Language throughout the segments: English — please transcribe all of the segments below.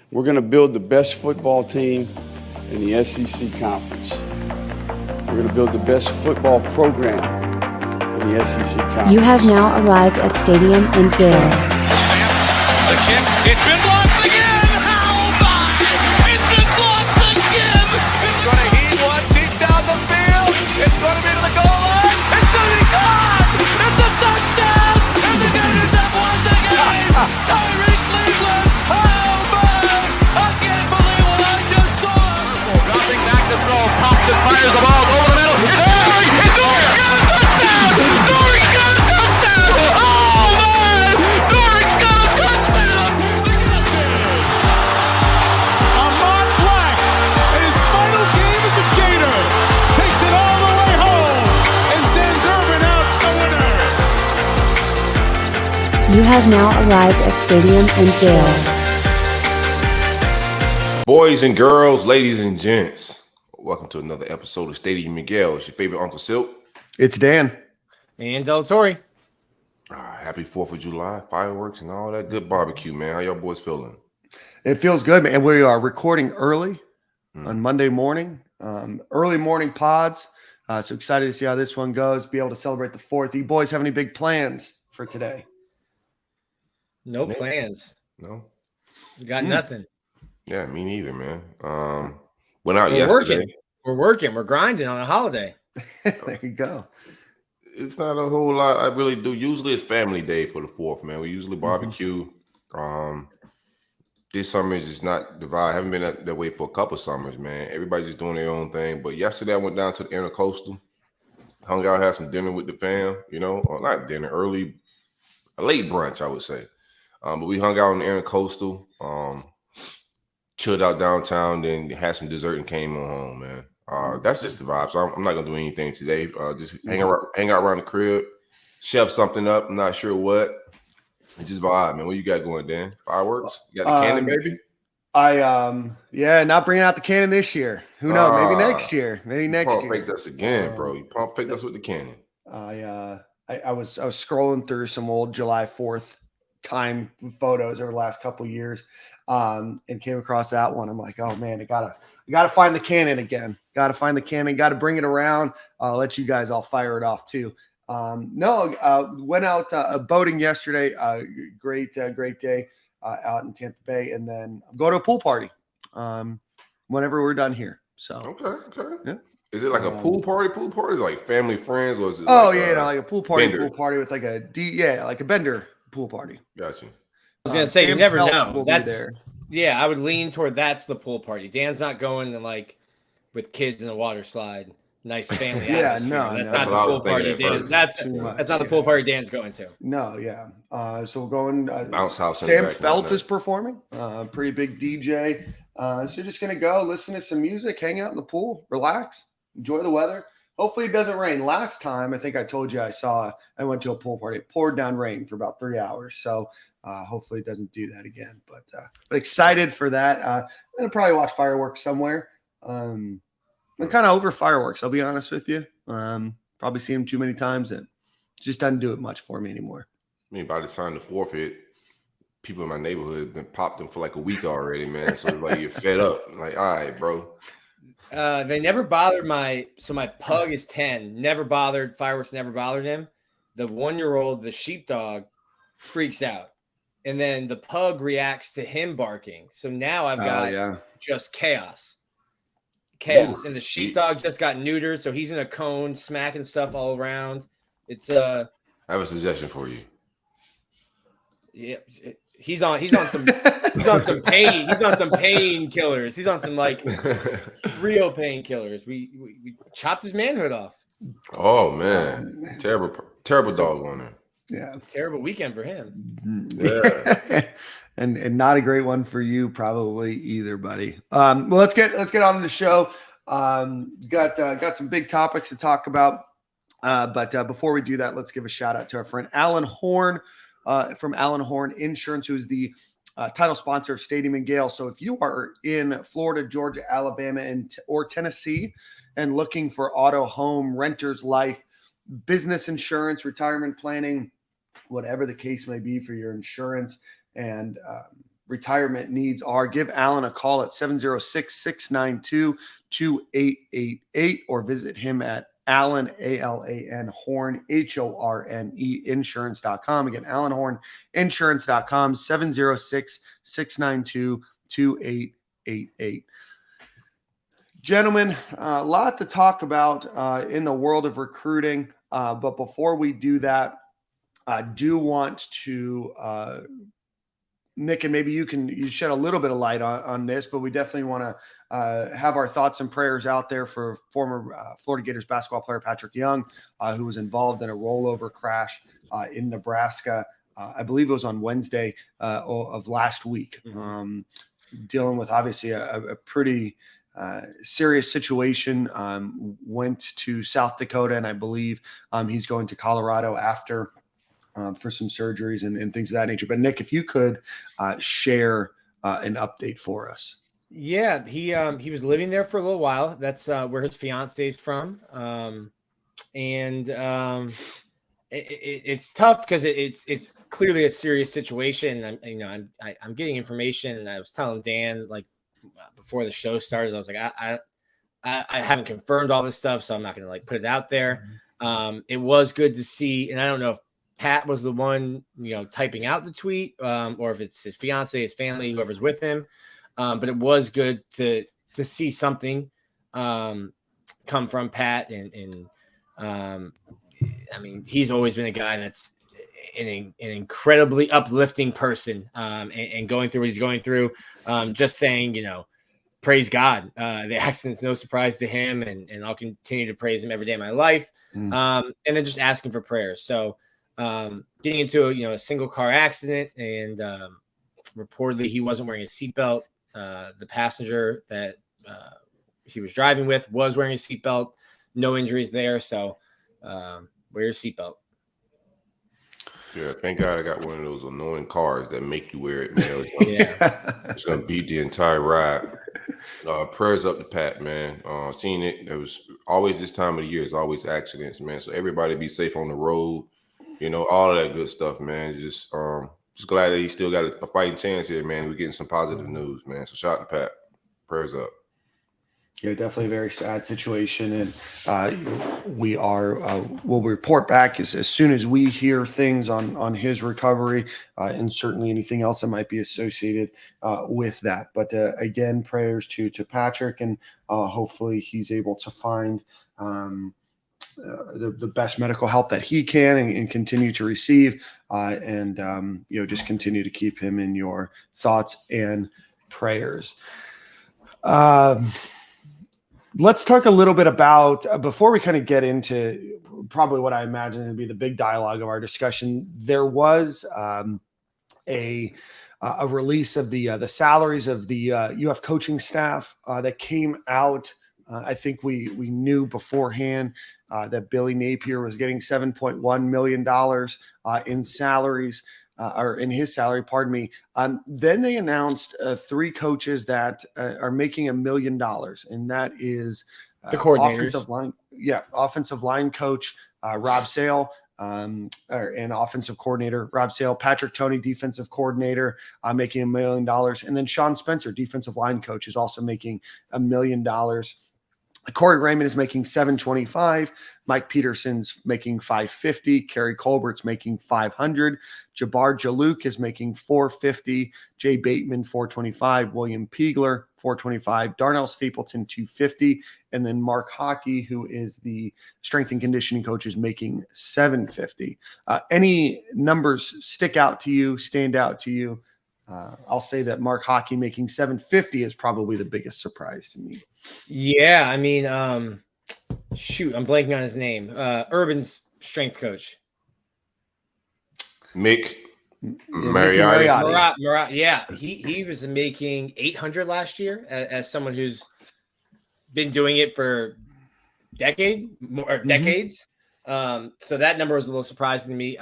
We're going to build the best football team in the SEC Conference. We're going to build the best football program in the SEC Conference. You have now arrived at Stadium in Gale. The kick, it's been blocked again! How about it? It's been blocked again! It's going to heat one deep down the field. It's going to be to the goal line. It's going to be gone! It's a touchdown! And the Gators have won the game! Tyreek Cleveland! How about it? I can't believe what I just saw! Dropping back to throw. Pops and fires the ball over the middle. It's Norrie! It's Norrie! Got a touchdown! Norrie's got a touchdown! Oh, man! Norrie's got a touchdown! Ahmad Black, in his final game as a Gator, takes it all the way home and sends Urban out the winner. You have now arrived at Stadium in Gale. Boys and girls, ladies and gents, welcome to another episode of Stadium Miguel. It's your favorite Uncle Silk. It's Dan. And Del Torre. Happy 4th of July, fireworks and all that good barbecue, man. How y'all boys feeling? It feels good, man. We are recording early on Monday morning, early morning pods. So excited to see how this one goes, be able to celebrate the 4th. You boys have any big plans for today? No plans. No? We got nothing. Yeah, me neither, man. Went out We're yesterday. working. We're working. We're grinding on a holiday. There you go. It's not a whole lot I really do. Usually it's family day for the 4th, man. We usually barbecue. This summer is just not the vibe. I haven't been that way for a couple summers, man. Everybody's just doing their own thing. But yesterday I went down to the Intercoastal, hung out, had some dinner with the fam, or not dinner, a late brunch, I would say. But we hung out on the Intercoastal, chilled out downtown, then had some dessert and came on home, man. That's just the vibe. So I'm not gonna do anything today. Just hang out around the crib, shove something up. I'm not sure what. It's just vibe, man. What you got going, Dan? Fireworks? You got the cannon, baby? Not bringing out the cannon this year. Who knows? Maybe next year. Maybe next year. Pump faked us again, bro. You pump faked us with the cannon. I was scrolling through some old July 4th time photos over the last couple of years, and came across that one. I'm like, oh man, I gotta find the cannon again. Got to find the cannon. Got to bring it around. I'll let you guys all fire it off too. Went out boating yesterday. Great day out in Tampa Bay, and then go to a pool party whenever we're done here. So okay. Yeah. Is it like a pool party? Pool party is like family, friends, or is it? Like a pool party. Bender. Pool party with like like a Bender pool party. Gotcha. I was gonna say, you never know. That's there. Yeah, I would lean toward that's the pool party. Dan's not going to with kids in a water slide. Nice family atmosphere. That's not the pool party. That's not the pool party Dan's going to. No, yeah. So we're going. Bounce house. Sam Felt is performing. Pretty big DJ. So just gonna go listen to some music, hang out in the pool, relax, enjoy the weather. Hopefully it doesn't rain. Last time, I think I told you I went to a pool party. It poured down rain for about 3 hours. So hopefully it doesn't do that again. But excited for that. I'm gonna probably watch fireworks somewhere. I'm kind of over fireworks, I'll be honest with you. Probably seen them too many times, and it just doesn't do it much for me anymore. I mean, by the time the forfeit, people in my neighborhood have been popped them for like a week already, man. So like you're fed up. Like, all right, bro. They never bothered my pug is 10. Fireworks never bothered him. The 1-year-old, the sheepdog, freaks out. And then the pug reacts to him barking. So now I've got just chaos. Ooh, and the sheepdog just got neutered, so he's in a cone, smacking stuff all around. It's I have a suggestion for you. Yeah, he's on some painkillers. He's on some real painkillers. We chopped his manhood off. Oh man, terrible dog on there. Yeah, terrible weekend for him. Yeah. And not a great one for you probably either, buddy. Well, let's get on to the show. Got some big topics to talk about. But before we do that, let's give a shout out to our friend Alan Horn from Alan Horn Insurance, who's the title sponsor of Stadium in Gale. So if you are in Florida, Georgia, Alabama, or Tennessee and looking for auto, home, renter's life, business insurance, retirement planning, whatever the case may be for your insurance and retirement needs are, give Alan a call at 706-692-2888 or visit him at Alan, A-L-A-N, Horn, H-O-R-N-E, insurance.com. Again, Alan Horn, insurance.com, 706-692-2888. Gentlemen, a lot to talk about in the world of recruiting. But before we do that, I do want to Nick, and maybe you shed a little bit of light on this, but we definitely want to have our thoughts and prayers out there for former Florida Gators basketball player Patrick Young, who was involved in a rollover crash in Nebraska. I believe it was on Wednesday of last week, dealing with obviously a pretty serious situation. Went to South Dakota, and I believe he's going to Colorado after for some surgeries and things of that nature. But Nick, if you could share an update for us. Yeah, he was living there for a little while. That's where his fiance is from. It's tough because it's clearly a serious situation. I'm getting information, and I was telling Dan before the show started, I was like, I haven't confirmed all this stuff, so I'm not going to put it out there. It was good to see, and I don't know if Pat was the one, typing out the tweet, or if it's his fiance, his family, whoever's with him. But it was good to see something come from Pat, and he's always been a guy that's an incredibly uplifting person, and going through what he's going through. Just saying, praise God. The accident's no surprise to him, and I'll continue to praise him every day of my life. And then just asking for prayers. So getting into a single car accident, and reportedly he wasn't wearing a seatbelt. The passenger that he was driving with was wearing a seatbelt. No injuries there. So wear your seatbelt. Yeah, thank God I got one of those annoying cars that make you wear it, man. It's gonna beat the entire ride. Prayers up to Pat, man. Seeing it was always this time of the year. It's always accidents, man. So everybody be safe on the road. All of that good stuff, man. Just glad that he still got a fighting chance here, man. We're getting some positive news, man. So shout out to Pat. Prayers up. Yeah, definitely a very sad situation, and we'll report back as soon as we hear things on his recovery, and certainly anything else that might be associated with that. But again, prayers to Patrick, and hopefully he's able to find the best medical help that he can and continue to receive, and just continue to keep him in your thoughts and prayers. Let's talk a little bit about, before we kind of get into probably what I imagine to be the big dialogue of our discussion, there was a release of the salaries of the UF coaching staff that came out. I think we knew beforehand that Billy Napier was getting $7.1 million in salaries, or in his salary, pardon me. Then they announced 3 coaches that are making $1 million, and that is the coordinators. Offensive line coach Rob Sale, and offensive coordinator Rob Sale, Patrick Toney, defensive coordinator, making $1 million, and then Sean Spencer, defensive line coach, is also making $1 million. Corey Raymond is making $725. Mike Peterson's making $550. Kerry Colbert's making $500. Jabbar Jalouk is making $450. Jay Bateman $425. William Piegler $425. Darnell Stapleton $250. And then Mark Hockey, who is the strength and conditioning coach, is making $750. Any numbers stick out to you, stand out to you? I'll say that Mark Hockey making $750 is probably the biggest surprise to me. Yeah, I'm blanking on his name. Urban's strength coach. Mick Mariotti. Yeah, he was making $800 last year as someone who's been doing it for decades. So that number was a little surprising to me.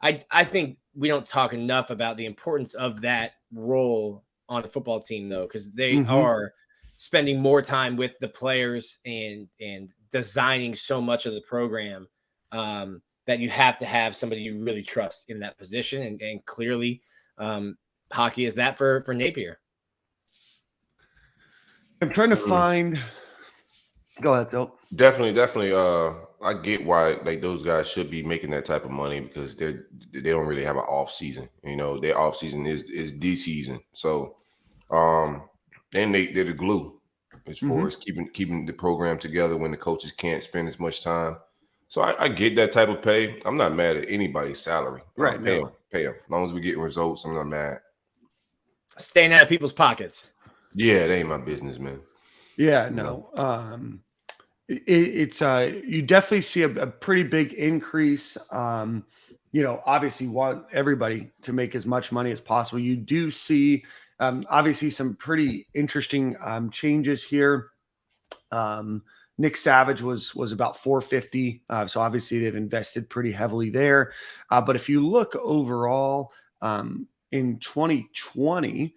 I think we don't talk enough about the importance of that role on a football team, though, because they are spending more time with the players and designing so much of the program, that you have to have somebody you really trust in that position. And clearly hockey is that for Napier? I'm trying to find. Go ahead, Phil. Definitely. I get why like those guys should be making that type of money because they don't really have an off season. You know, their off season is the season. So, and they're the glue as far as keeping the program together when the coaches can't spend as much time. So I get that type of pay. I'm not mad at anybody's salary. Right, Pay no. them. As long as we're getting results, I'm not mad. Staying out of people's pockets. Yeah, it ain't my business, man. Yeah, no. It's you definitely see a pretty big increase. Obviously want everybody to make as much money as possible. You do see obviously some pretty interesting changes here. Nick Savage was about 450. So obviously they've invested pretty heavily there. But if you look overall, in 2020,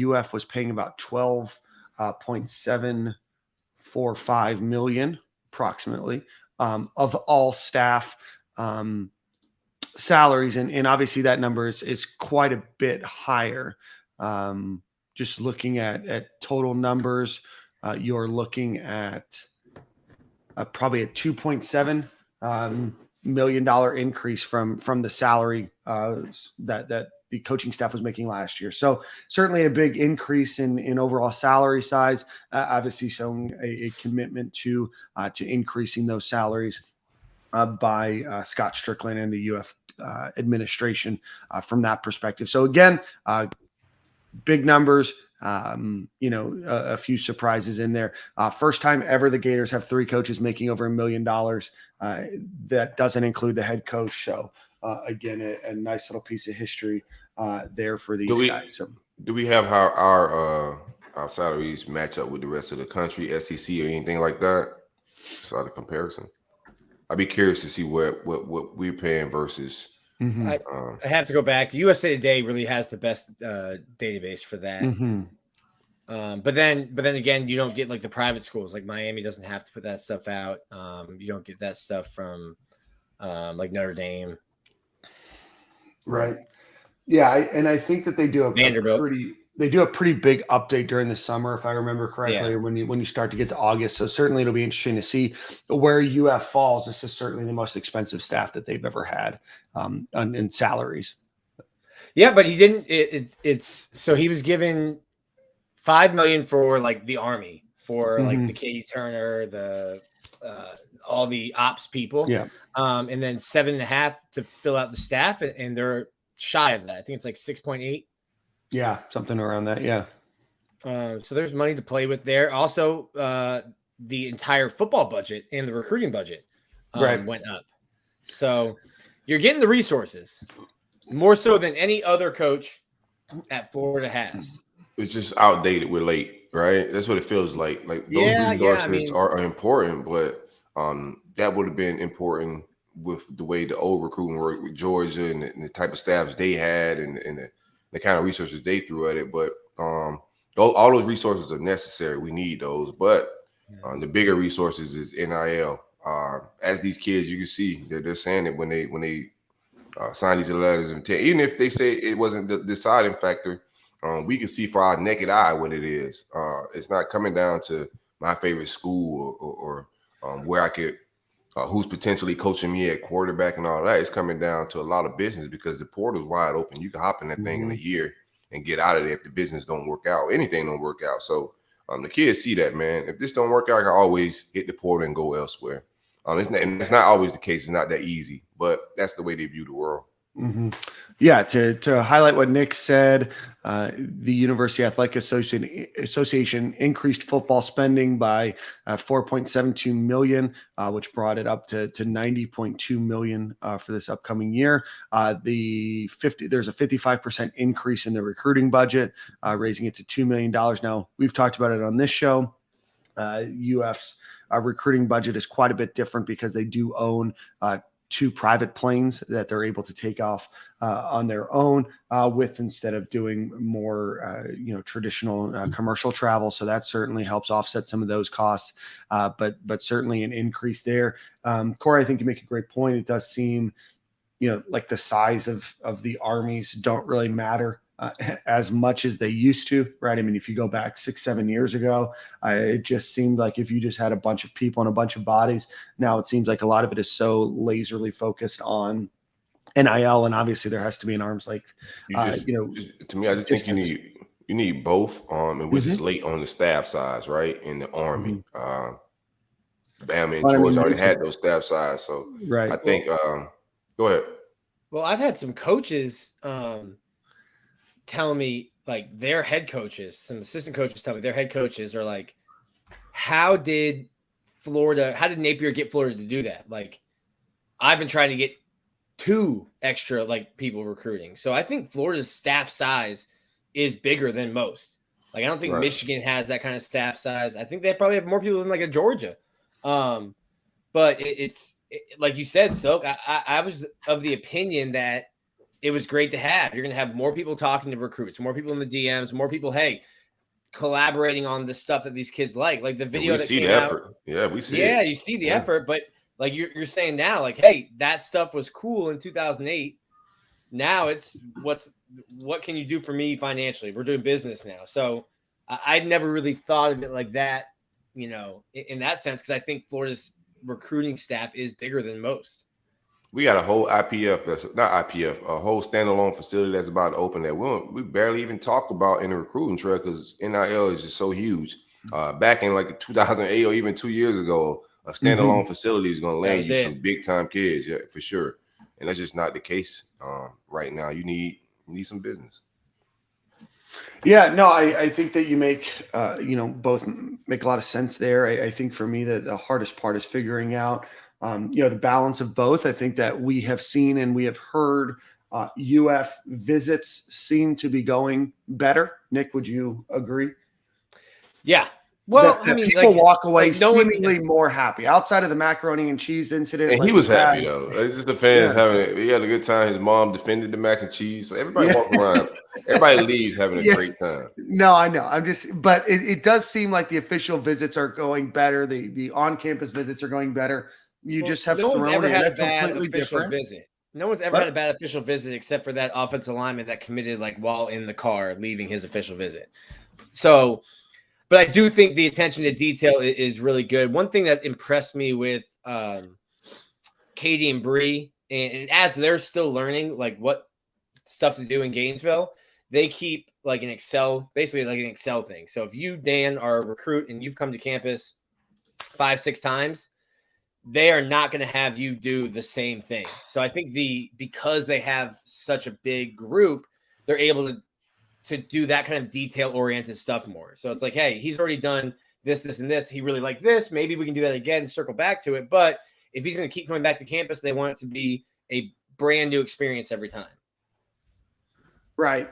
UF was paying about 12.745 million approximately of all staff salaries. And obviously that number is quite a bit higher. Just looking at total numbers, you're looking at probably a $2.7 million increase from the salary that the coaching staff was making last year. So certainly a big increase in overall salary size, obviously showing a commitment to increasing those salaries by Scott Strickland and the UF administration from that perspective. So again, big numbers, a few surprises in there. First time ever the Gators have 3 coaches making over $1 million. That doesn't include the head coach. So again, a nice little piece of history there for these guys. So, do we have how our salaries match up with the rest of the country, SEC or anything like that? So the comparison. I'd be curious to see what we're paying versus. I have to go back. USA Today really has the best database for that. But then again, you don't get like the private schools. Like Miami doesn't have to put that stuff out. You don't get that stuff from like Notre Dame. Right. Yeah, I think that they do a pretty big update during the summer, if I remember correctly, when you start to get to August. So certainly it'll be interesting to see where UF falls. This is certainly the most expensive staff that they've ever had in salaries. Yeah, but he didn't. It's so he was given $5 million for like the Army, for like the Katie Turner, the all the ops people, and then 7.5 to fill out the staff, and they're shy of that. I think it's like 6.8. Yeah, something around that. Yeah. So there's money to play with there. Also, the entire football budget and the recruiting budget went up. So you're getting the resources more so than any other coach at Florida has. It's just outdated. We're late, right? That's what it feels like. Like those endorsements are important, but that would have been important with the way the old recruiting worked with Georgia and the type of staffs they had and the kind of resources they threw at it. But all those resources are necessary. We need those. But the bigger resources is NIL. As these kids, you can see they're saying it when they sign these letters of intent. Even if they say it wasn't the deciding factor, we can see for our naked eye what it is. It's not coming down to my favorite school or where I could who's potentially coaching me at quarterback and all that. It's coming down to a lot of business because the portal's wide open. You can hop in that thing in a year and get out of there if the business don't work out. Anything don't work out. So the kids see that, man. If this don't work out, I can always hit the portal and go elsewhere. It's not always the case. It's not that easy, but that's the way they view the world. Yeah, to highlight what Nick said, the University Athletic Association increased football spending by $4.72 million, which brought it up to $90.2 million for this upcoming year. There's a 55% increase in the recruiting budget, raising it to $2 million. Now, we've talked about it on this show. UF's recruiting budget is quite a bit different because they do own 2 private planes that they're able to take off on their own with, instead of doing more, traditional commercial travel. So that certainly helps offset some of those costs, but certainly an increase there. Corey, I think you make a great point. It does seem, like the size of the armies don't really matter as much as they used to, right? I mean, if you go back 6-7 years ago, it just seemed like if you just had a bunch of people and a bunch of bodies. Now it seems like a lot of it is so laserly focused on NIL, and obviously there has to be an arm's length. To me, I just think you need both, and which is late on the staff size, right? In the Army, Bama and Georgia already had those staff size, so right. I think. Go ahead. Well, I've had some coaches tell me, like, their head coaches, some assistant coaches tell me their head coaches are like, how did Napier get Florida to do that? Like, I've been trying to get 2 extra like people recruiting. So I think Florida's staff size is bigger than most. Like, I don't think Michigan has that kind of staff size. I think they probably have more people than like a Georgia. But it's like you said, Silk, I was of the opinion that it was great to have. You're going to have more people talking to recruits, more people in the DMs, more people, hey, collaborating on the stuff that these kids like the video that came out. Effort. Yeah, we see it. You see the effort, but like you're saying now, like, hey, that stuff was cool in 2008. Now it's what can you do for me financially? We're doing business now. So I'd never really thought of it like that, in that sense, because I think Florida's recruiting staff is bigger than most. We got a whole a whole standalone facility that's about to open that we barely even talk about in the recruiting trail because NIL is just so huge. Back in like 2008 or even 2 years ago, a standalone facility is going to land you some big time kids, yeah, for sure. And that's just not the case right now. You need some business. Yeah, no, I think that you make both make a lot of sense there. I think for me that the hardest part is figuring out the balance of both. I think that we have seen and we have heard UF visits seem to be going better. Nick, would you agree? Yeah. Well, that people walk away seemingly more happy outside of the macaroni and cheese incident. And he was happy though. It's just the fans having it. He had a good time. His mom defended the mac and cheese, so everybody walks around. Everybody leaves having a great time. No, I know. But it does seem like the official visits are going better. The on-campus visits are going better. You just have no one's ever had a bad completely official different visit. No one's ever had a bad official visit except for that offensive lineman that committed like while in the car leaving his official visit. So. But I do think the attention to detail is really good. One thing that impressed me with Katie and Bree, and as they're still learning like what stuff to do in Gainesville, they keep like an Excel, basically like an Excel thing. So if you, Dan, are a recruit and you've come to campus 5-6 times, they are not going to have you do the same thing. So I think because they have such a big group, they're able to do that kind of detail-oriented stuff more. So it's like, hey, he's already done this, this, and this. He really liked this. Maybe we can do that again, circle back to it. But if he's going to keep coming back to campus, they want it to be a brand new experience every time. Right.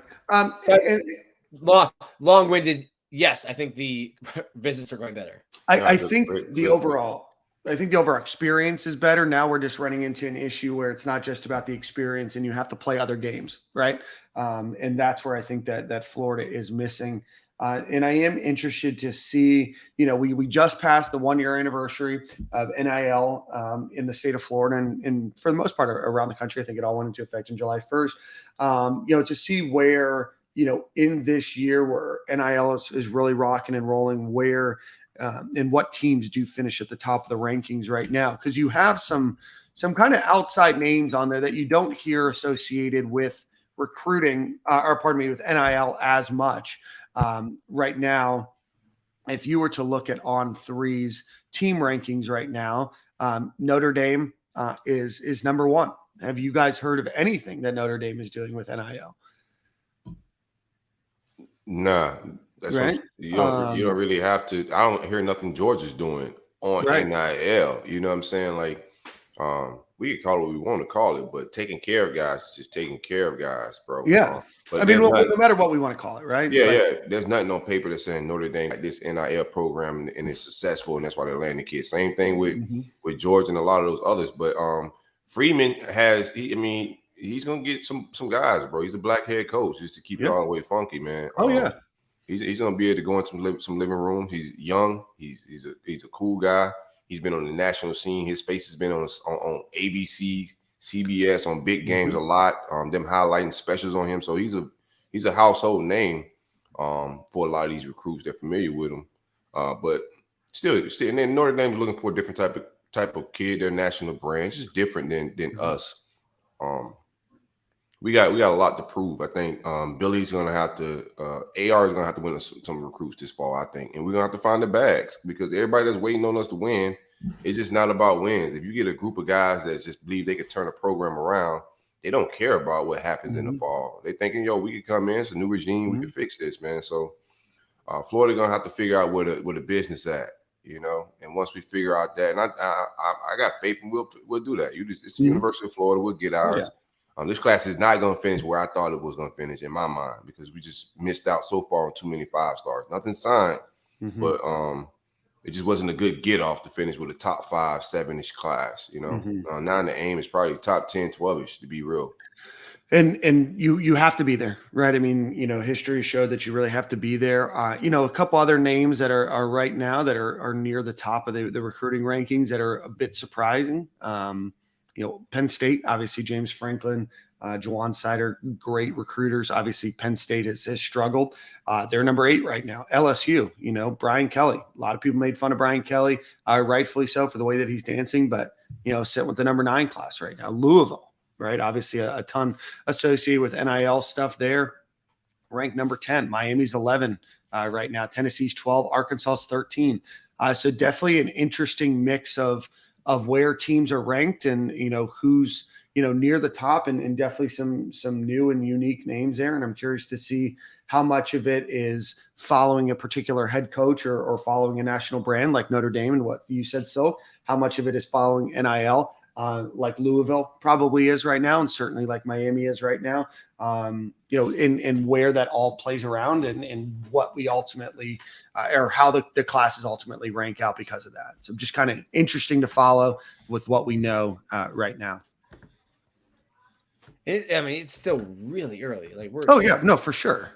Long-winded. Yes, I think the visits are going better. I think the overall experience is better. Now we're just running into an issue where it's not just about the experience and you have to play other games, right? And that's where I think that Florida is missing. And I am interested to see, we just passed the 1-year anniversary of NIL in the state of Florida and for the most part around the country. I think it all went into effect on July 1st. To see where, in this year where NIL is really rocking and rolling, where and what teams do finish at the top of the rankings right now, because you have some kind of outside names on there that you don't hear associated with recruiting with NIL as much right now. If you were to look at On3's team rankings right now, Notre Dame is number 1. Have you guys heard of anything that Notre Dame is doing with NIL? Nah. That's right. You don't really have to. I don't hear nothing Georgia's doing on NIL. You know what I'm saying? Like, we can call it what we want to call it, but taking care of guys is just taking care of guys, bro. Yeah. But no matter what we want to call it, right? Yeah. There's nothing on paper that's saying Notre Dame got this NIL program and it's successful, and that's why they're landing kids. Same thing with Georgia and a lot of those others. But Freeman he's gonna get some guys, bro. He's a black head coach just to keep it all the way funky, man. He's gonna be able to go into some living rooms. He's young. He's a cool guy. He's been on the national scene. His face has been on ABC, CBS, on big games a lot. Them highlighting specials on him. So he's he's a household name for a lot of these recruits. They're familiar with him, but still, and then Notre Dame's looking for a different type of kid. They're national brand, it's just different than us. We got a lot to prove. I think Billy's gonna have to, AR is gonna have to win some recruits this fall. I think, and we're gonna have to find the bags because everybody that's waiting on us to win, it's just not about wins. If you get a group of guys that just believe they could turn a program around, they don't care about what happens in the fall. They thinking, yo, we could come in, it's a new regime, we could fix this, man. So Florida gonna have to figure out where the business at, you know. And once we figure out that, and I got faith, and we'll do that. It's the University of Florida. We'll get ours. This class is not going to finish where I thought it was going to finish in my mind because we just missed out so far on too many 5-stars. Nothing signed, but it just wasn't a good get off to finish with a top 5, 7-ish class. You know, now the aim is probably top 10, 12-ish to be real. And you have to be there, right? I mean, you know, history showed that you really have to be there. You know, a couple other names that are right now that are near the top of the recruiting rankings that are a bit surprising. You know, Penn State, obviously James Franklin, Jawan Sider, great recruiters. Obviously, Penn State has struggled. They're number 8 right now. LSU, you know, Brian Kelly. A lot of people made fun of Brian Kelly, rightfully so, for the way that he's dancing, but, you know, sitting with the number 9 class right now. Louisville, right? Obviously, a ton associated with NIL stuff there. Ranked number 10. Miami's 11 right now. Tennessee's 12. Arkansas's 13. So definitely an interesting mix of where teams are ranked and, you know, who's, you know, near the top and definitely some new and unique names there. And I'm curious to see how much of it is following a particular head coach or following a national brand like Notre Dame and what you said, so how much of it is following NIL like Louisville probably is right now. And certainly like Miami is right now, you know, and where that all plays around and what we ultimately or how the classes ultimately rank out because of that. So just kind of interesting to follow with what we know right now. I mean, it's still really early. Like yeah, no, for sure.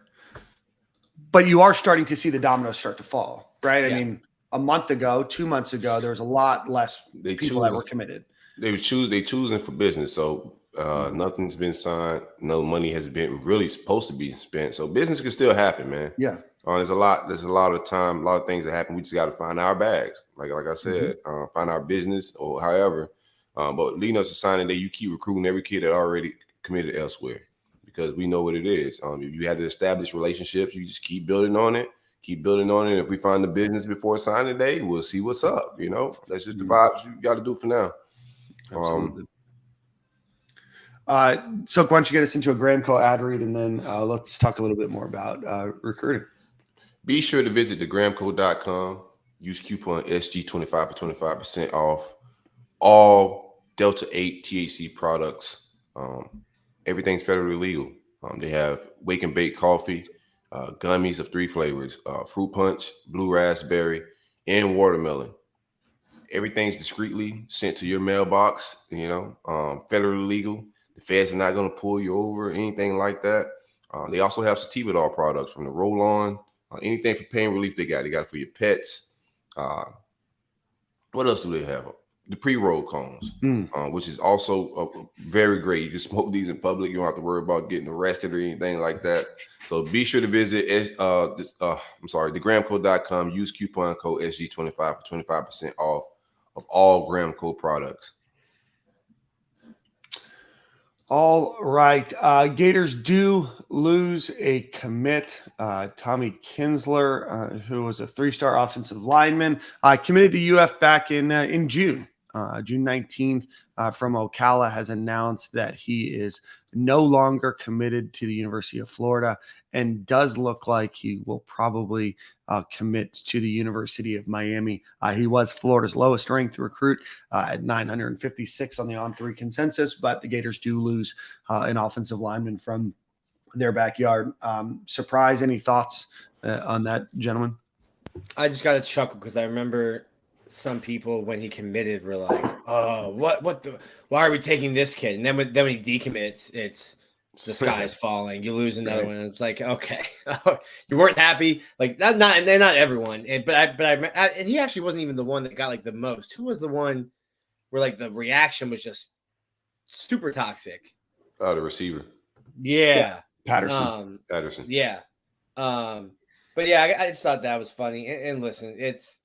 But you are starting to see the dominoes start to fall, right? Yeah. I mean, a month ago, 2 months ago, there was a lot less people that were committed. They choosing for business. So nothing's been signed. No money has been really supposed to be spent. So business can still happen, man. Yeah. There's a lot of time, a lot of things that happen. We just got to find our bags. Like I said, find our business or however. But leading us to signing day, you keep recruiting every kid that already committed elsewhere because we know what it is. If you had to establish relationships, you just keep building on it. Keep building on it. If we find the business before signing day, we'll see what's up. You know, that's just the vibes you got to do for now. Absolutely. So why don't you get us into a Gramco ad read and then let's talk a little bit more about recruiting. Be sure to visit thegramco.com. Use coupon SG25 for 25% off all Delta 8 THC products. Everything's federally legal. They have wake and bake coffee, gummies of 3 flavors, fruit punch, blue raspberry, and watermelon. Everything's discreetly sent to your mailbox, you know, federally legal. The feds are not going to pull you over, anything like that. They also have sativa doll products from the roll-on, anything for pain relief they got. They got it for your pets. What else do they have? The pre-roll cones, which is also very great. You can smoke these in public. You don't have to worry about getting arrested or anything like that. So be sure to visit thegramco.com. Use coupon code SG25 for 25% off of all Gramco products. All right. Gators do lose a commit. Tommy Kinsler, who was a 3-star offensive lineman, committed to UF back in June. June 19th from Ocala has announced that he is no longer committed to the University of Florida and does look like he will probably commit to the University of Miami. He was Florida's lowest ranked recruit at 956 on the On3 consensus, but the Gators do lose an offensive lineman from their backyard. Surprise, any thoughts on that, gentlemen? I just got to chuckle because I remember some people when he committed were like, "Oh, why are we taking this kid?" And then when he decommits, it's the sky is falling. You lose another one. It's like, okay, you weren't happy. Like not everyone. But and he actually wasn't even the one that got like the most. Who was the one where like the reaction was just super toxic? The receiver. Yeah. Patterson. Patterson. Yeah. But yeah, I just thought that was funny. And listen, it's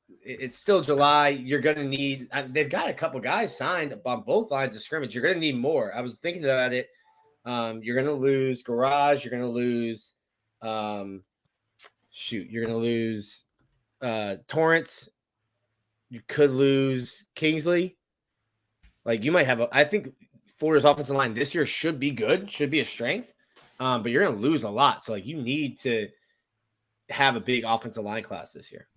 still July. You're going to need they've got a couple guys signed on both lines of scrimmage. You're going to need more. I was thinking about it. You're going to lose Garage. You're going to lose you're going to lose Torrance. You could lose Kingsley. Like you might have I think Florida's offensive line this year should be good, should be a strength. But you're going to lose a lot. So like you need to have a big offensive line class this year.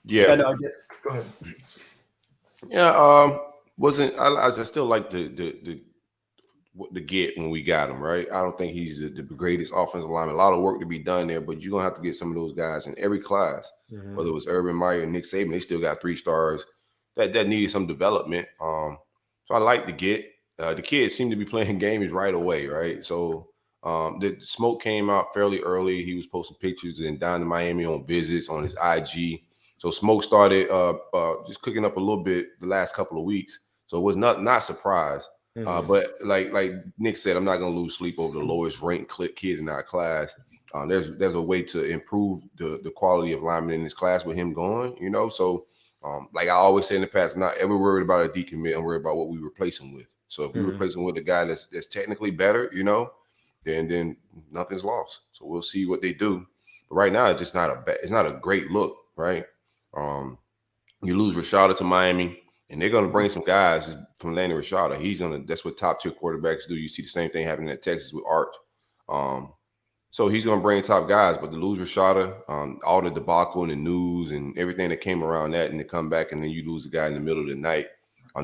Yeah. No, go ahead. Yeah. I still like the get when we got him, right? I don't think he's the greatest offensive lineman. A lot of work to be done there, but you're gonna have to get some of those guys in every class. Mm-hmm. Whether it was Urban Meyer and Nick Saban, they still got 3 stars that needed some development. So I like the get. The kids seem to be playing games right away, right? So the smoke came out fairly early. He was posting pictures and down to Miami on visits on his IG. So smoke started just cooking up a little bit the last couple of weeks. So it was not surprise. Mm-hmm. But like Nick said, I'm not gonna lose sleep over the lowest ranked kid in our class. There's a way to improve the quality of linemen in this class with him going, you know. So like I always say in the past, I'm not ever worried about a decommit. I'm worried about what we replace him with. So if we replace him with a guy that's technically better, you know, then nothing's lost. So we'll see what they do. But right now, it's just not a great look, right? You lose Rashada to Miami, and they're gonna bring some guys from Landon Rashada. That's what top tier quarterbacks do. You see the same thing happening at Texas with Arch. So he's gonna bring top guys, but to lose Rashada, all the debacle and the news and everything that came around that, and to come back and then you lose a guy in the middle of the night.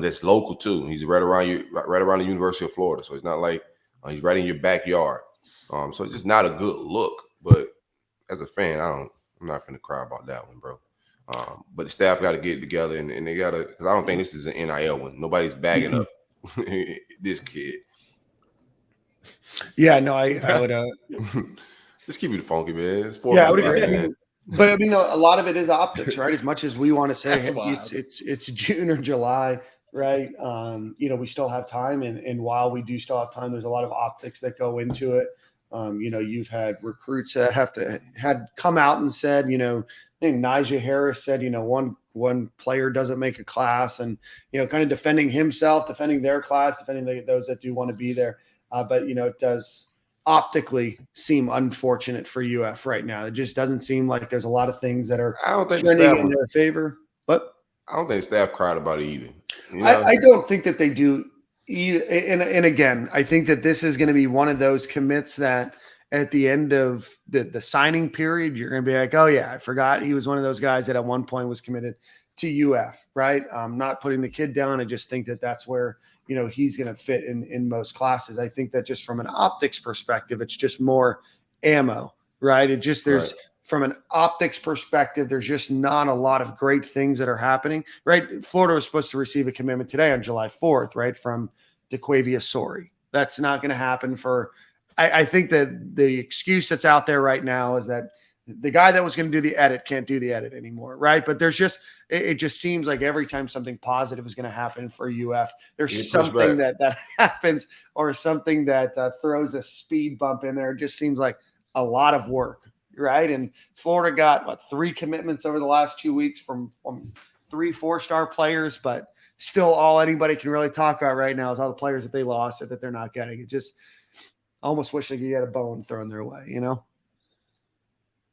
That's local too. He's right around the University of Florida. So it's not like he's right in your backyard. So it's just not a good look. But as a fan, I'm not finna cry about that one, bro. But the staff got to get it together and they got to, because I don't think this is an NIL one. Nobody's bagging up this kid. Yeah, no, I would. Just keep it funky, man. It's I would agree. But I mean, a lot of it is optics, right? As much as we want to say it's June or July, right? We still have time, and while we do still have time, there's a lot of optics that go into it. You've had recruits that had come out and said, I think Najee Harris said, one player doesn't make a class, and kind of defending himself, defending their class, defending those that do want to be there. But it does optically seem unfortunate for UF right now. It just doesn't seem like there's a lot of things that are trending in their favor. But I don't think staff cried about it either. I don't think that they do either. And again, I think that this is going to be one of those commits that at the end of the signing period, you're going to be like, oh yeah, I forgot he was one of those guys that at one point was committed to UF, right? I'm not putting the kid down. I just think that that's where, he's going to fit in most classes. I think that just from an optics perspective, it's just more ammo, right? From an optics perspective, there's just not a lot of great things that are happening, right? Florida was supposed to receive a commitment today on July 4th, right? From DeQuavius Sori. That's not going to happen I think that the excuse that's out there right now is that the guy that was going to do the edit can't do the edit anymore, right? But it just seems like every time something positive is going to happen for UF, there's something that happens or something that throws a speed bump in there. It just seems like a lot of work, right? And Florida got 3 commitments over the last 2 weeks from 3 4-star players, but still all anybody can really talk about right now is all the players that they lost or that they're not getting. It just almost wish they could get a bone thrown their way,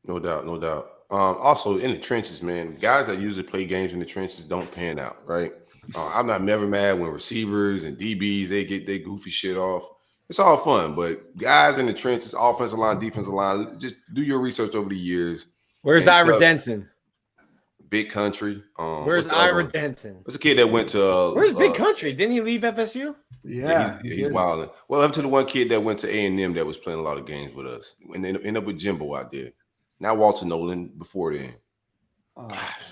No doubt. Also in the trenches, man, guys that usually play games in the trenches don't pan out, right? I'm never mad when receivers and DBs, they get their goofy shit off. It's all fun, but guys in the trenches, offensive line, defensive line, just do your research over the years. Where's Ira Denson? Big Country. Where's Ira Denson? There's a kid that went to Where's Big Country? Didn't he leave FSU? Yeah, he's wild. Well, up to the one kid that went to A&M that was playing a lot of games with us, and then end up with Jimbo out there. Not Walter Nolan before then. I'm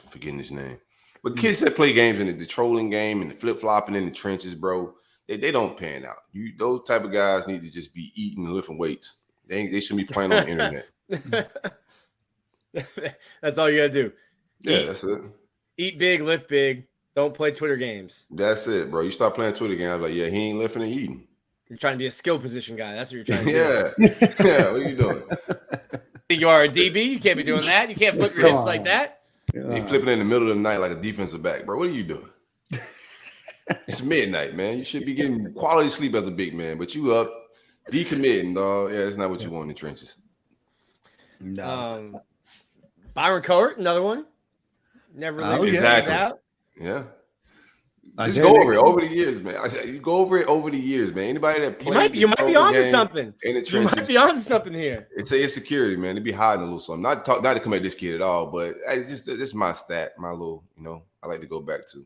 forgetting his name. But kids that play games in the trolling game and the flip-flopping in the trenches, bro, they don't pan out. Those type of guys need to just be eating and lifting weights. They shouldn't be playing on the internet. That's all you got to do. Yeah, that's it. Eat big, lift big. Don't play Twitter games. That's it, bro. You start playing Twitter games, like, yeah, he ain't lifting and eating. You're trying to be a skill position guy. That's what you're trying to do. Yeah. What are you doing? You are a DB. You can't be doing that. You can't flip your hips like that. You flipping in the middle of the night like a defensive back, bro. What are you doing? It's midnight, man. You should be getting quality sleep as a big man, but you up decommitting, dog. Yeah, it's not what you want in the trenches. No. Byron Covert, another one. Never lived exactly. out. Yeah. Just go over it over the years, man. I said, you go over it over the years, man. Anybody that plays, you might be onto something. In the trenches, you might be onto something here. It's a insecurity, man. They be hiding a little something. Not to come at this kid at all, but it's just my stat, my little, I like to go back to.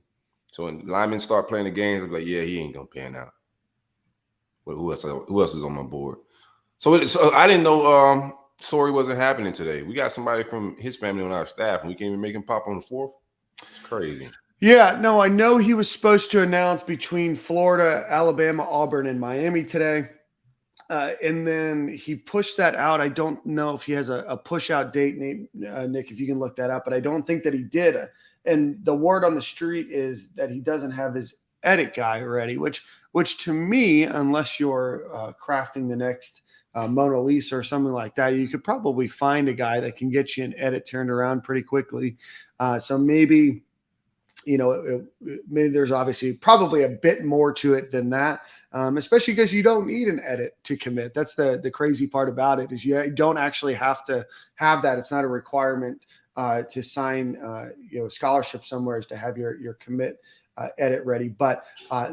So when linemen start playing the games, I'm like, yeah, he ain't gonna pan out. But who else is on my board? So I didn't know Sorry wasn't happening today. We got somebody from his family on our staff, and we can't even make him pop on the 4th. It's crazy. Yeah, no, I know he was supposed to announce between Florida, Alabama, Auburn, and Miami today. And then he pushed that out. I don't know if he has a push out date, Nick, if you can look that up, but I don't think that he did. And the word on the street is that he doesn't have his edit guy ready, which to me, unless you're crafting the next Mona Lisa or something like that, you could probably find a guy that can get you an edit turned around pretty quickly. So maybe, maybe there's obviously probably a bit more to it than that, especially because you don't need an edit to commit. That's the crazy part about it is you don't actually have to have that. It's not a requirement to sign, scholarship somewhere is to have your commit edit ready, but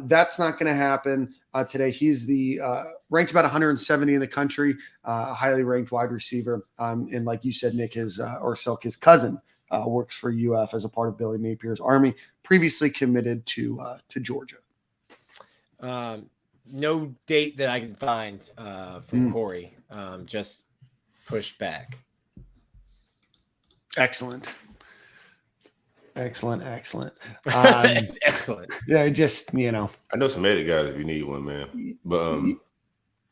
that's not going to happen today. He's the ranked about 170 in the country, a highly ranked wide receiver. And like you said, Nick, his cousin works for UF as a part of Billy Napier's Army, previously committed to Georgia. No date that I can find from Corey, just pushed back. Excellent. Excellent. Excellent. Yeah, just, I know some edit guys if you need one, man. But